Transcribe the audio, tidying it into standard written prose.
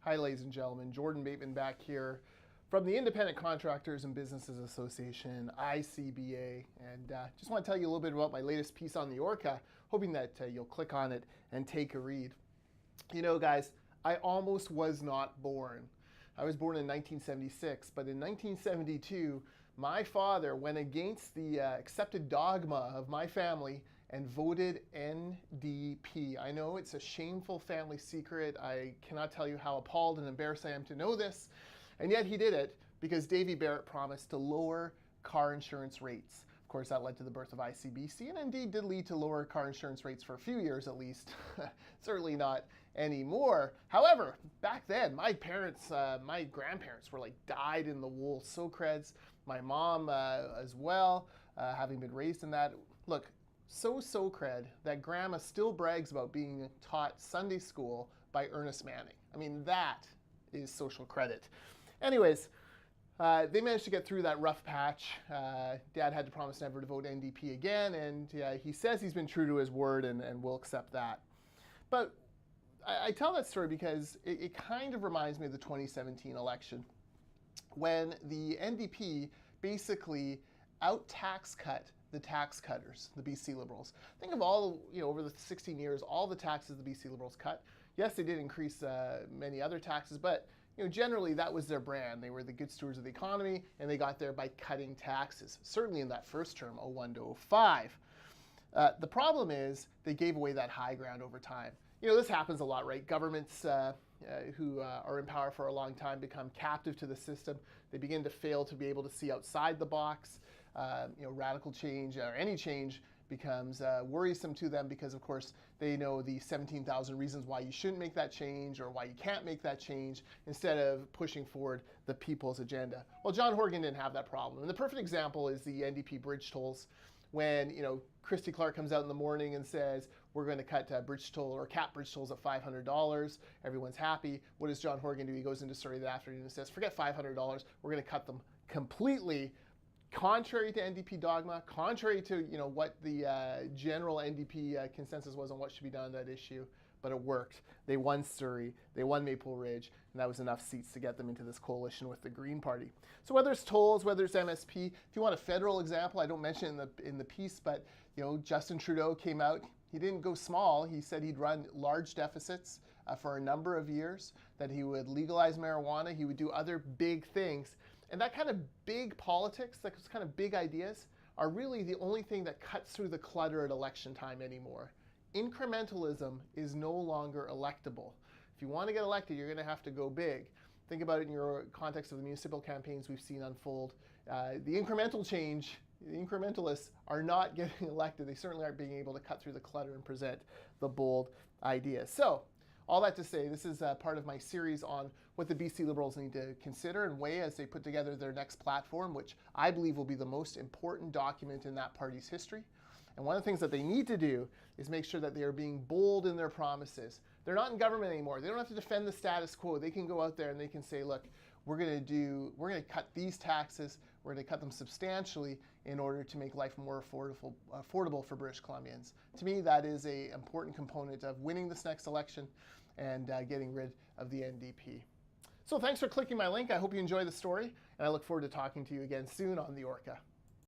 Hi, ladies and gentlemen. Jordan Bateman back here from the Independent Contractors and Businesses Association, ICBA, and just want to tell you a little bit about my latest piece on the Orca, hoping that you'll click on it and take a read. You know, guys, I almost was not born. I was born in 1976, but in 1972, my father went against the accepted dogma of my family and voted NDP. I know it's a shameful family secret. I cannot tell you how appalled and embarrassed I am to know this. And yet he did it because Davy Barrett promised to lower car insurance rates. Of course, that led to the birth of ICBC and indeed did lead to lower car insurance rates for a few years at least. Certainly not anymore. However, back then, my parents, my grandparents were like dyed in the wool so-creds. My mom as well, having been raised in that. Look, so-cred that grandma still brags about being taught Sunday school by Ernest Manning. I mean, that is social credit. Anyways, they managed to get through that rough patch. Dad had to promise never to vote NDP again, and he says he's been true to his word, and we'll accept that. But I tell that story because it kind of reminds me of the 2017 election, when the NDP basically out-tax cut the tax cutters, the BC Liberals. Think of all, over the 16 years, all the taxes the BC Liberals cut. Yes, they did increase many other taxes, but generally that was their brand. They were the good stewards of the economy, and they got there by cutting taxes, certainly in that first term, 01 to 05. The problem is they gave away that high ground over time. This happens a lot, right? Governments who are in power for a long time become captive to the system. They begin to fail to be able to see outside the box. Radical change or any change becomes worrisome to them because, of course, they know the 17,000 reasons why you shouldn't make that change or why you can't make that change instead of pushing forward the people's agenda. Well, John Horgan didn't have that problem. And the perfect example is the NDP bridge tolls. When Christy Clark comes out in the morning and says we're going to cut bridge toll or cap bridge tolls at $500, everyone's happy. What does John Horgan do? He goes into story that afternoon and says, forget $500, we're going to cut them completely. Contrary to NDP dogma, contrary to what the general NDP consensus was on what should be done on that issue, but it worked. They won Surrey, they won Maple Ridge, and that was enough seats to get them into this coalition with the Green Party. So whether it's tolls, whether it's MSP, if you want a federal example, I don't mention it in the piece, but Justin Trudeau came out. He didn't go small. He said he'd run large deficits for a number of years, that he would legalize marijuana, he would do other big things. And that kind of big politics, those kind of big ideas, are really the only thing that cuts through the clutter at election time anymore. Incrementalism is no longer electable. If you want to get elected, you're going to have to go big. Think about it in your context of the municipal campaigns we've seen unfold. The incremental change, the incrementalists are not getting elected. They certainly aren't being able to cut through the clutter and present the bold ideas. So, all that to say, this is part of my series on what the BC Liberals need to consider and weigh as they put together their next platform, which I believe will be the most important document in that party's history. And one of the things that they need to do is make sure that they are being bold in their promises. They're not in government anymore. They don't have to defend the status quo. They can go out there and they can say, look, we're going to cut these taxes, we're going to cut them substantially in order to make life more affordable for British Columbians. To me, that is an important component of winning this next election and getting rid of the NDP. So thanks for clicking my link. I hope you enjoy the story, and I look forward to talking to you again soon on the Orca.